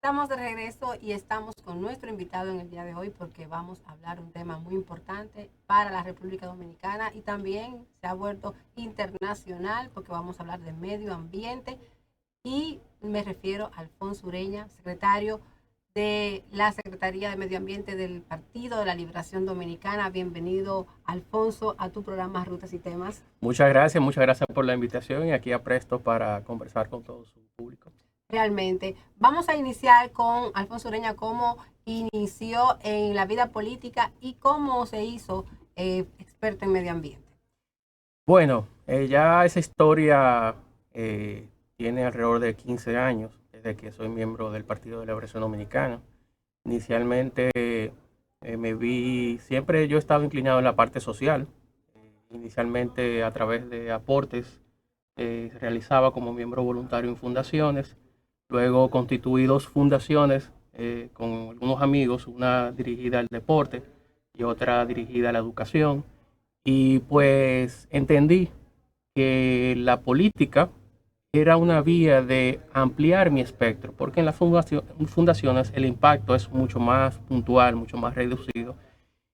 Estamos de regreso y estamos con nuestro invitado en el día de hoy porque vamos a hablar un tema muy importante para la República Dominicana y también se ha vuelto internacional porque vamos a hablar de medio ambiente y me refiero a Alfonso Ureña, secretario de la Secretaría de Medio Ambiente del Partido de la Liberación Dominicana. Bienvenido, Alfonso, a tu programa Rutas y Temas. Muchas gracias por la invitación y aquí apresto para conversar con todo su público. Realmente. Vamos a iniciar con Alfonso Ureña, cómo inició en la vida política y cómo se hizo experto en medio ambiente. Bueno, ya esa historia tiene alrededor de 15 años, desde que soy miembro del Partido de la Liberación Dominicana. Inicialmente siempre yo he estado inclinado en la parte social, inicialmente a través de aportes realizaba como miembro voluntario en fundaciones. Luego constituí dos fundaciones con algunos amigos, una dirigida al deporte y otra dirigida a la educación. Y pues entendí que la política era una vía de ampliar mi espectro, porque en las fundaciones el impacto es mucho más puntual, mucho más reducido.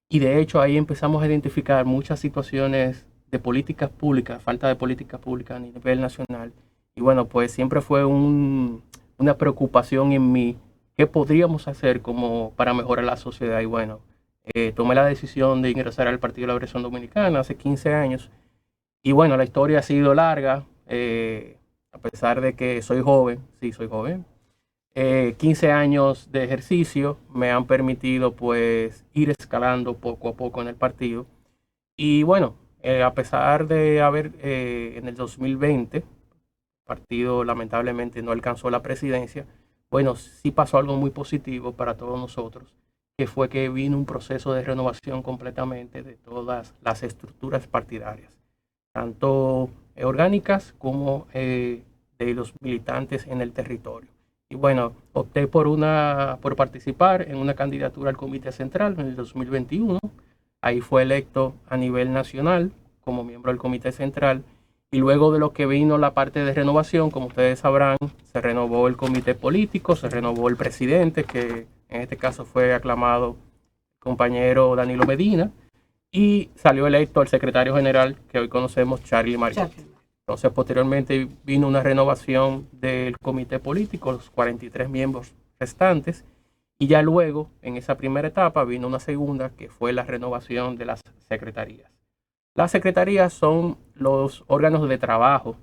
Y de hecho ahí empezamos a identificar muchas situaciones de políticas públicas, falta de políticas públicas a nivel nacional. Y bueno, pues siempre fue una preocupación en mí, qué podríamos hacer como para mejorar la sociedad. Y bueno, tomé la decisión de ingresar al Partido de la Liberación Dominicana hace 15 años. Y bueno, la historia ha sido larga, a pesar de que soy joven, sí, soy joven. 15 años de ejercicio me han permitido pues ir escalando poco a poco en el partido. Y bueno, a pesar de haber en el 2020 partido lamentablemente no alcanzó la presidencia, bueno, sí pasó algo muy positivo para todos nosotros, que fue que vino un proceso de renovación completamente de todas las estructuras partidarias, tanto orgánicas como de los militantes en el territorio. Y bueno, opté por participar en una candidatura al Comité Central en el 2021. Ahí fue electo a nivel nacional como miembro del Comité Central. Y luego de lo que vino la parte de renovación, como ustedes sabrán, se renovó el comité político, se renovó el presidente, que en este caso fue aclamado el compañero Danilo Medina, y salió electo el secretario general que hoy conocemos, Charlie Mariotti. Entonces, posteriormente vino una renovación del comité político, los 43 miembros restantes, y ya luego, en esa primera etapa, vino una segunda, que fue la renovación de las secretarías. Las secretarías son los órganos de trabajo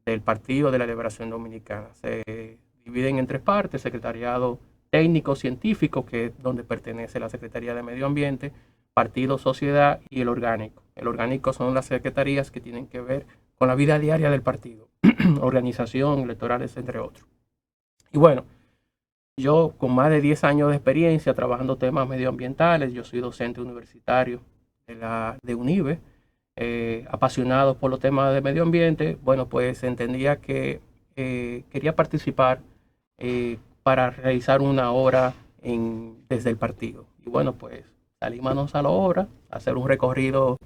del Partido de la Liberación Dominicana. Se dividen en tres partes: secretariado técnico científico, que es donde pertenece la Secretaría de Medio Ambiente, Partido, Sociedad y el orgánico. El orgánico son las secretarías que tienen que ver con la vida diaria del partido, organización, electorales, entre otros. Y bueno, yo con más de 10 años de experiencia trabajando temas medioambientales, yo soy docente universitario de UNIBE, apasionados por los temas de medio ambiente. Bueno, pues entendía que quería participar para realizar una obra desde el partido. Y bueno, pues salí manos a la obra, hacer un recorrido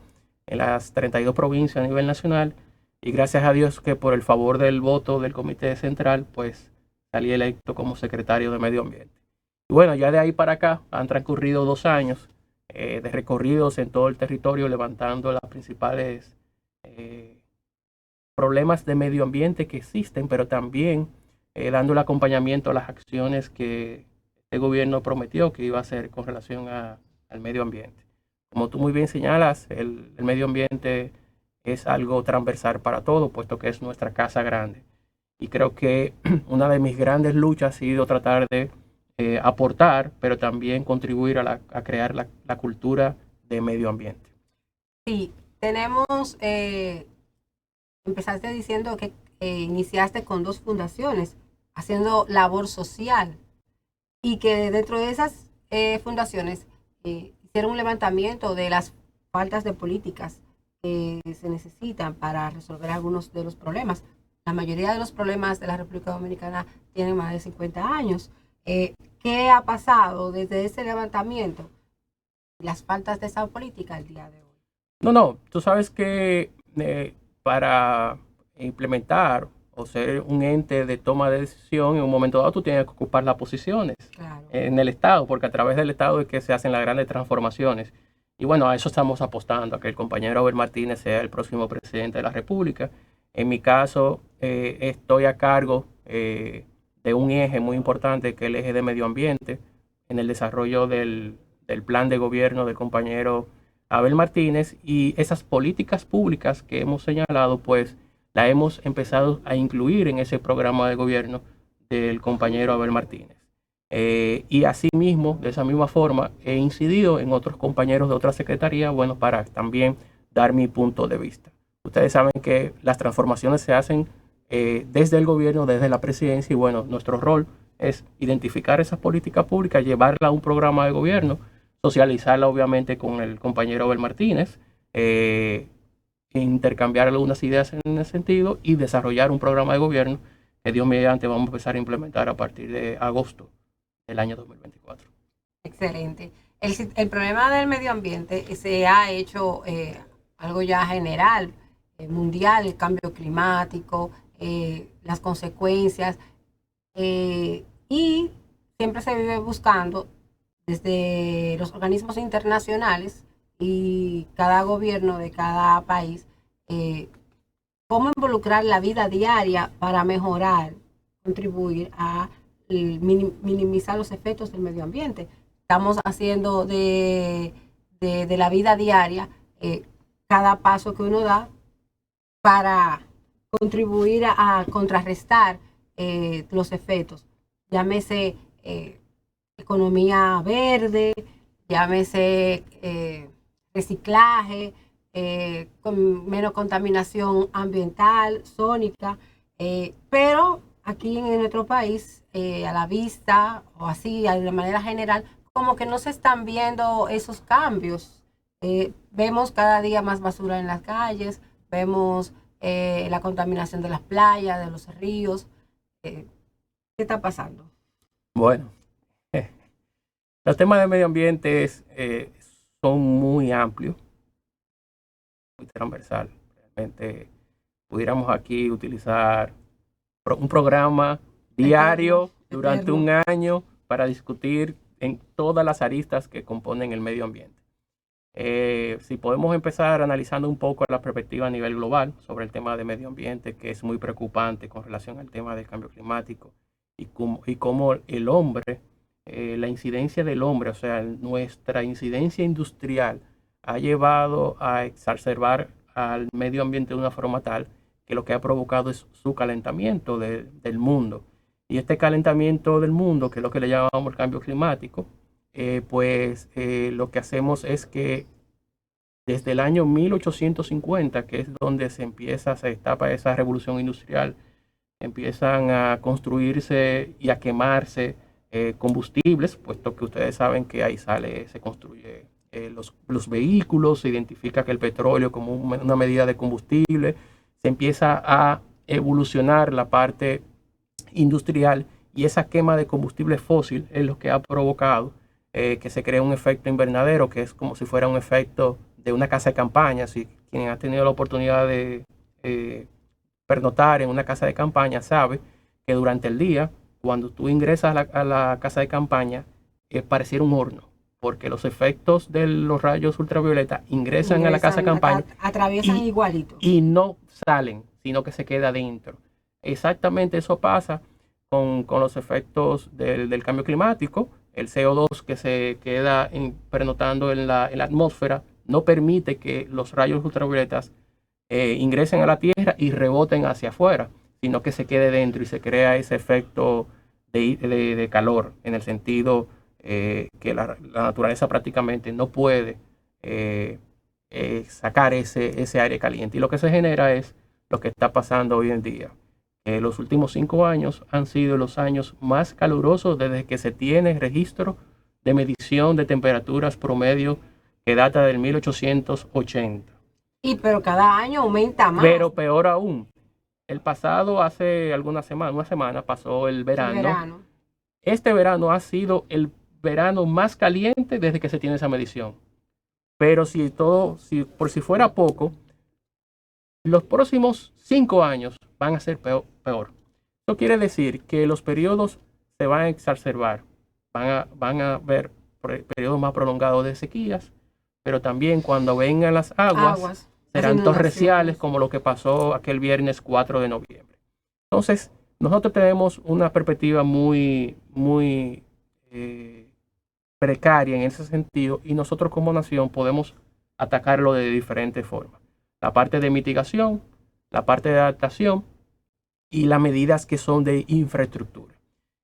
en las 32 provincias a nivel nacional, y gracias a Dios que por el favor del voto del Comité Central, pues salí electo como secretario de Medio Ambiente. Y bueno, ya de ahí para acá han transcurrido 2 años de recorridos en todo el territorio, levantando las principales problemas de medio ambiente que existen, pero también dando el acompañamiento a las acciones que el gobierno prometió que iba a hacer con relación al medio ambiente. Como tú muy bien señalas, el medio ambiente es algo transversal para todo, puesto que es nuestra casa grande. Y creo que una de mis grandes luchas ha sido tratar de aportar, pero también contribuir a crear la cultura de medio ambiente. Sí, tenemos, empezaste diciendo que iniciaste con dos fundaciones haciendo labor social y que dentro de esas fundaciones hicieron un levantamiento de las faltas de políticas que se necesitan para resolver algunos de los problemas. La mayoría de los problemas de la República Dominicana tienen más de 50 años. ¿Qué ha pasado desde ese levantamiento? Las faltas de esa política al día de hoy. No, tú sabes que para implementar o ser un ente de toma de decisión, en un momento dado tú tienes que ocupar las posiciones en el Estado, porque a través del Estado es que se hacen las grandes transformaciones. Y bueno, a eso estamos apostando, a que el compañero Abel Martínez sea el próximo presidente de la República. En mi caso, estoy a cargo de un eje muy importante, que es el eje de medio ambiente, en el desarrollo del plan de gobierno del compañero Abel Martínez, y esas políticas públicas que hemos señalado, pues la hemos empezado a incluir en ese programa de gobierno del compañero Abel Martínez. Y asimismo, de esa misma forma, he incidido en otros compañeros de otra secretaría, bueno, para también dar mi punto de vista. Ustedes saben que las transformaciones se hacen desde el gobierno, desde la presidencia, y bueno, nuestro rol es identificar esas políticas públicas, llevarla a un programa de gobierno, socializarla obviamente con el compañero Abel Martínez, intercambiar algunas ideas en ese sentido y desarrollar un programa de gobierno que Dios mediante vamos a empezar a implementar a partir de agosto del año 2024. Excelente. El problema del medio ambiente se ha hecho algo ya general, mundial, el cambio climático, las consecuencias, y siempre se vive buscando desde los organismos internacionales y cada gobierno de cada país cómo involucrar la vida diaria para mejorar, contribuir a minimizar los efectos del medio ambiente. Estamos haciendo de la vida diaria cada paso que uno da para contribuir a contrarrestar los efectos. Llámese economía verde, llámese reciclaje, con menos contaminación ambiental, sónica, pero aquí en nuestro país, a la vista o así, de manera general, como que no se están viendo esos cambios. Vemos cada día más basura en las calles, vemos la contaminación de las playas, de los ríos. ¿Qué está pasando? Bueno, los temas de medio ambiente son muy amplios, muy transversal. Realmente pudiéramos aquí utilizar un programa diario durante un año para discutir en todas las aristas que componen el medio ambiente. Si podemos empezar analizando un poco la perspectiva a nivel global sobre el tema de medio ambiente, que es muy preocupante con relación al tema del cambio climático y cómo el hombre, la incidencia del hombre, o sea, nuestra incidencia industrial ha llevado a exacerbar al medio ambiente de una forma tal que lo que ha provocado es su calentamiento del mundo. Y este calentamiento del mundo, que es lo que le llamamos el cambio climático, lo que hacemos es que desde el año 1850, que es donde se destapa esa revolución industrial, empiezan a construirse y a quemarse combustibles, puesto que ustedes saben que ahí se construye los vehículos, se identifica que el petróleo como una medida de combustible, se empieza a evolucionar la parte industrial, y esa quema de combustible fósil es lo que ha provocado que se cree un efecto invernadero, que es como si fuera un efecto de una casa de campaña. Si quien ha tenido la oportunidad de pernoctar en una casa de campaña sabe que durante el día, cuando tú ingresas a la casa de campaña, pareciera un horno, porque los efectos de los rayos ultravioleta ingresan a la casa de campaña, atraviesan igualito y no salen, sino que se queda dentro. Exactamente eso pasa con los efectos del cambio climático. El CO2 que se queda pernoctando en la atmósfera no permite que los rayos ultravioletas ingresen a la Tierra y reboten hacia afuera, sino que se quede dentro y se crea ese efecto de calor, en el sentido que la naturaleza prácticamente no puede sacar ese aire caliente. Y lo que se genera es lo que está pasando hoy en día. Los últimos 5 años han sido los años más calurosos desde que se tiene registro de medición de temperaturas promedio, que data del 1880. Pero cada año aumenta más. Pero peor aún, el pasado, hace una semana pasó el verano. Este verano ha sido el verano más caliente desde que se tiene esa medición. Pero por si fuera poco, los próximos 5 años van a ser peor. Eso quiere decir que los periodos se van a exacerbar, van a haber periodos más prolongados de sequías, pero también cuando vengan las aguas serán torrenciales como lo que pasó aquel viernes 4 de noviembre. Entonces, nosotros tenemos una perspectiva muy precaria en ese sentido y nosotros como nación podemos atacarlo de diferentes formas. La parte de mitigación, la parte de adaptación y las medidas que son de infraestructura.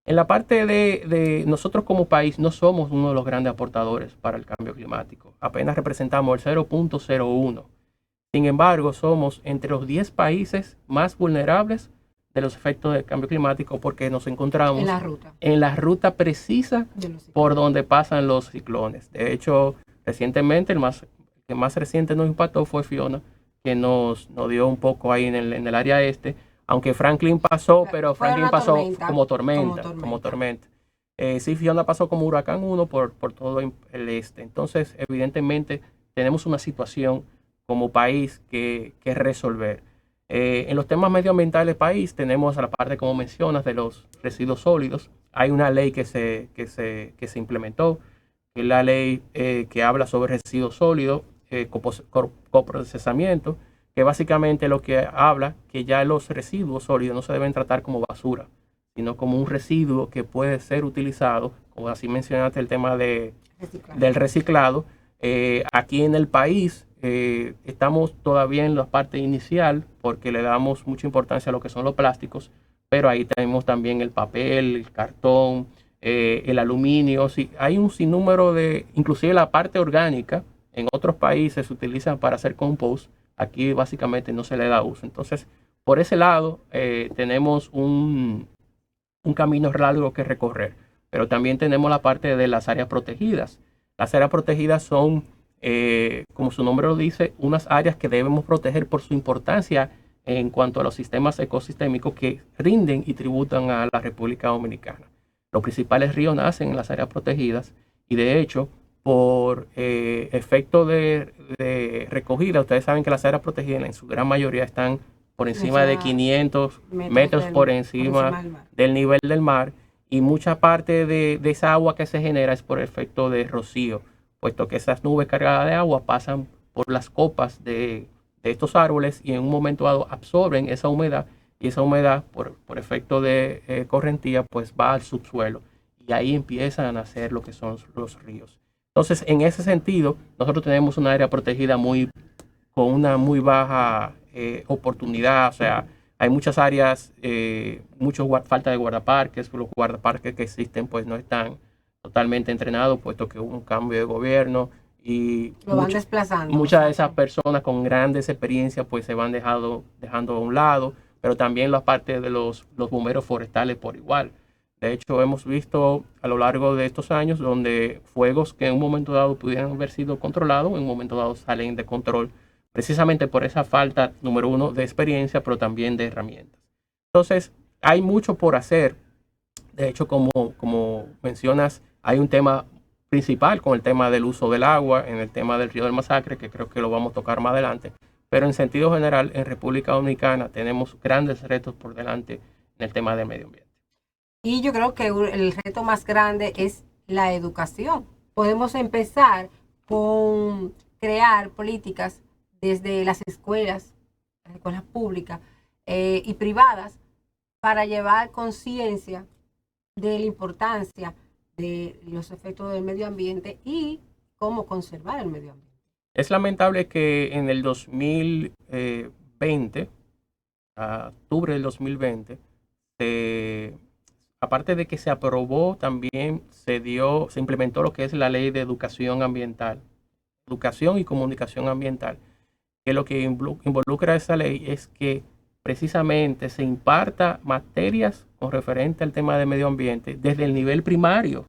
En la parte de nosotros como país no somos uno de los grandes aportadores para el cambio climático. Apenas representamos el 0.01. Sin embargo, somos entre los 10 países más vulnerables de los efectos del cambio climático porque nos encontramos en la ruta precisa por donde pasan los ciclones. De hecho, recientemente, el que más reciente nos impactó fue Fiona, que nos dio un poco ahí en el área este, aunque Franklin pasó, pero Franklin pasó como tormenta. Sí, Fiona pasó como huracán 1 por todo el este. Entonces, evidentemente, tenemos una situación como país que resolver. En los temas medioambientales del país tenemos a la parte, como mencionas, de los residuos sólidos. Hay una ley que se implementó, que es la ley que habla sobre residuos sólidos, coprocesamiento, que básicamente lo que habla que ya los residuos sólidos no se deben tratar como basura, sino como un residuo que puede ser utilizado, como así mencionaste el tema del reciclado. Aquí en el país estamos todavía en la parte inicial porque le damos mucha importancia a lo que son los plásticos, pero ahí tenemos también el papel, el cartón, el aluminio. Sí, hay un sinnúmero inclusive la parte orgánica, en otros países se utiliza para hacer compost, aquí básicamente no se le da uso. Entonces, por ese lado tenemos un camino largo que recorrer, pero también tenemos la parte de las áreas protegidas. Las áreas protegidas son, como su nombre lo dice, unas áreas que debemos proteger por su importancia en cuanto a los sistemas ecosistémicos que rinden y tributan a la República Dominicana. Los principales ríos nacen en las áreas protegidas y de hecho, por efecto de recogida, ustedes saben que las áreas protegidas en su gran mayoría están por encima de 500 metros por encima del nivel del mar, y mucha parte de esa agua que se genera es por efecto de rocío, puesto que esas nubes cargadas de agua pasan por las copas de estos árboles y en un momento dado absorben esa humedad, y esa humedad por efecto de correntía pues va al subsuelo y ahí empiezan a nacer lo que son los ríos. Entonces, en ese sentido, nosotros tenemos un área protegida con una muy baja oportunidad. O sea, hay muchas áreas, falta de guardaparques. Los guardaparques que existen pues no están totalmente entrenados, puesto que hubo un cambio de gobierno y lo van desplazando. Muchas de esas personas con grandes experiencias pues se van dejando a un lado, pero también la parte de los bomberos forestales por igual. De hecho, hemos visto a lo largo de estos años donde fuegos que en un momento dado pudieran haber sido controlados, en un momento dado salen de control, precisamente por esa falta, número uno, de experiencia, pero también de herramientas. Entonces, hay mucho por hacer. De hecho, como mencionas, hay un tema principal con el tema del uso del agua, en el tema del río del Masacre, que creo que lo vamos a tocar más adelante. Pero en sentido general, en República Dominicana tenemos grandes retos por delante en el tema del medio ambiente. Y yo creo que el reto más grande es la educación. Podemos empezar con crear políticas desde las escuelas públicas y privadas, para llevar conciencia de la importancia de los efectos del medio ambiente y cómo conservar el medio ambiente. Es lamentable que en el 2020, a octubre del 2020, aparte de que se aprobó, también se implementó lo que es la ley de educación ambiental, educación y comunicación ambiental, que lo que involucra esa ley es que precisamente se imparta materias con referente al tema de medio ambiente desde el nivel primario,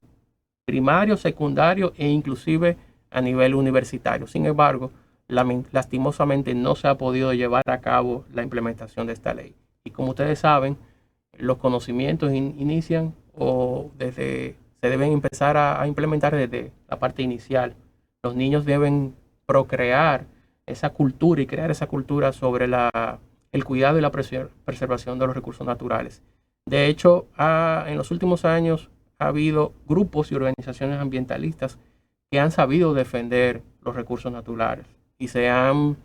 secundario e inclusive a nivel universitario. Sin embargo, lastimosamente no se ha podido llevar a cabo la implementación de esta ley. Y como ustedes saben, los conocimientos inician se deben empezar a implementar desde la parte inicial. Los niños deben procrear esa cultura y crear esa cultura sobre la el cuidado y la preservación de los recursos naturales. De hecho, en los últimos años ha habido grupos y organizaciones ambientalistas que han sabido defender los recursos naturales y se han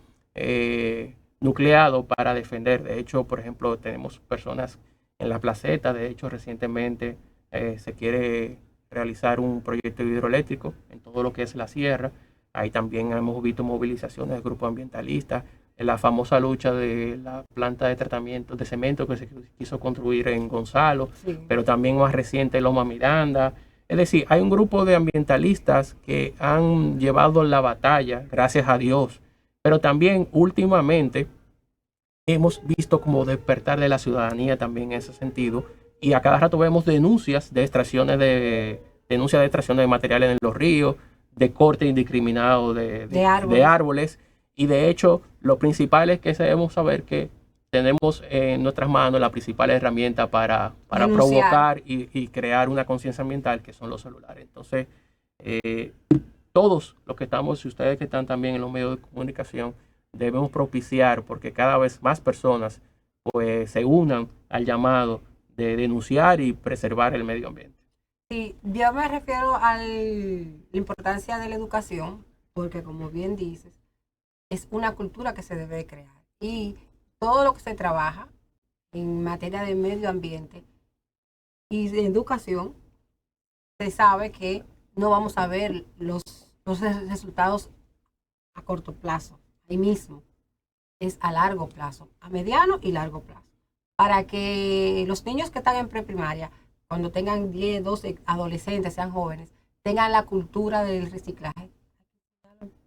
nucleado para defender. De hecho, por ejemplo, tenemos personas en la Placeta. De hecho, recientemente se quiere realizar un proyecto hidroeléctrico en todo lo que es la sierra. Ahí también hemos visto movilizaciones de grupos ambientalistas, en la famosa lucha de la planta de tratamiento de cemento que se quiso construir en Gonzalo, sí, pero también más reciente Loma Miranda. Es decir, hay un grupo de ambientalistas que han llevado la batalla, gracias a Dios, pero también últimamente hemos visto como despertar de la ciudadanía también en ese sentido, y a cada rato vemos denuncias de extracciones de materiales en los ríos, de corte indiscriminado de árboles. Y de hecho, lo principal es que debemos saber que tenemos en nuestras manos la principal herramienta para provocar y crear una conciencia ambiental, que son los celulares. Entonces, todos los que estamos, y ustedes que están también en los medios de comunicación, debemos propiciar porque cada vez más personas pues se unan al llamado de denunciar y preservar el medio ambiente. Sí, yo me refiero a la importancia de la educación, porque como bien dices, es una cultura que se debe crear. Y todo lo que se trabaja en materia de medio ambiente y de educación, se sabe que no vamos a ver los resultados a corto plazo, ahí mismo. Es a largo plazo, a mediano y largo plazo. Para que los niños que están en preprimaria, cuando tengan 10, 12 adolescentes, sean jóvenes, tengan la cultura del reciclaje.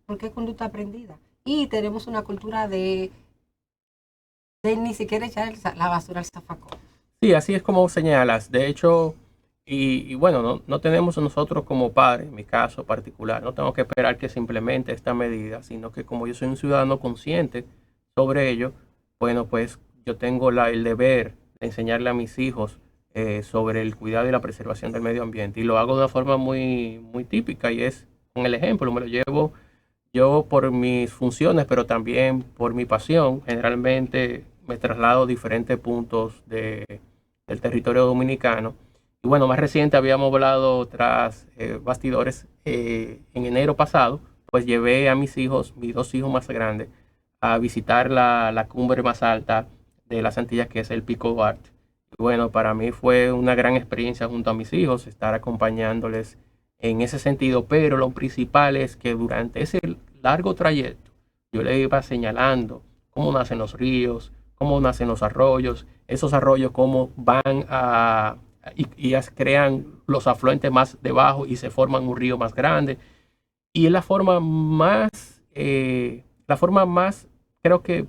Porque es conducta aprendida. Y tenemos una cultura de ni siquiera echar la basura al zafacón. Sí, así es como señalas. De hecho, y bueno, no tenemos nosotros como padres, en mi caso particular, no tengo que esperar que se implemente esta medida, sino que como yo soy un ciudadano consciente sobre ello, bueno, pues yo tengo el deber de enseñarle a mis hijos sobre el cuidado y la preservación del medio ambiente. Y lo hago de una forma muy, muy típica, y es con el ejemplo. Me lo llevo yo por mis funciones, pero también por mi pasión. Generalmente me traslado a diferentes puntos del territorio dominicano. Y bueno, más reciente habíamos hablado tras bastidores. En enero pasado, pues llevé a mis hijos, mis dos hijos más grandes, a visitar la cumbre más alta de las Antillas, que es el Pico Duarte. Y bueno, para mí fue una gran experiencia junto a mis hijos, estar acompañándoles en ese sentido, pero lo principal es que durante ese largo trayecto yo le iba señalando cómo nacen los ríos, cómo nacen los arroyos, esos arroyos cómo van y crean los afluentes más debajo y se forman un río más grande. Y es la forma más creo que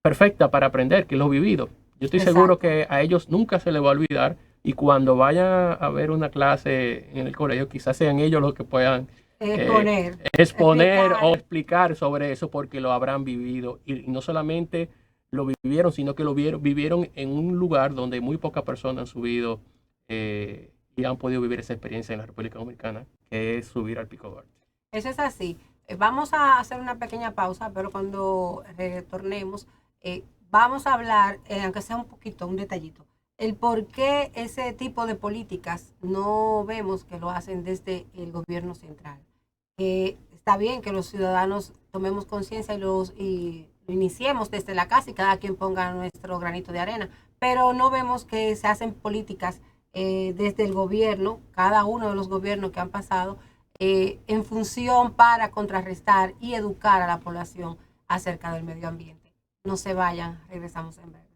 perfecta para aprender, que lo vivido. Yo estoy seguro que a ellos nunca se les va a olvidar, y cuando vayan a ver una clase en el colegio, quizás sean ellos los que puedan exponer o explicar sobre eso, porque lo habrán vivido. Y no solamente lo vivieron, sino que lo vivieron en un lugar donde muy pocas personas han subido y han podido vivir esa experiencia en la República Dominicana, que es subir al Pico Duarte. Eso es así. Vamos a hacer una pequeña pausa, pero cuando retornemos, vamos a hablar, aunque sea un poquito, un detallito, el por qué ese tipo de políticas no vemos que lo hacen desde el gobierno central. Está bien que los ciudadanos tomemos conciencia y lo iniciemos desde la casa y cada quien ponga nuestro granito de arena, pero no vemos que se hacen políticas desde el gobierno, cada uno de los gobiernos que han pasado, en función para contrarrestar y educar a la población acerca del medio ambiente. No se vayan, regresamos en breve.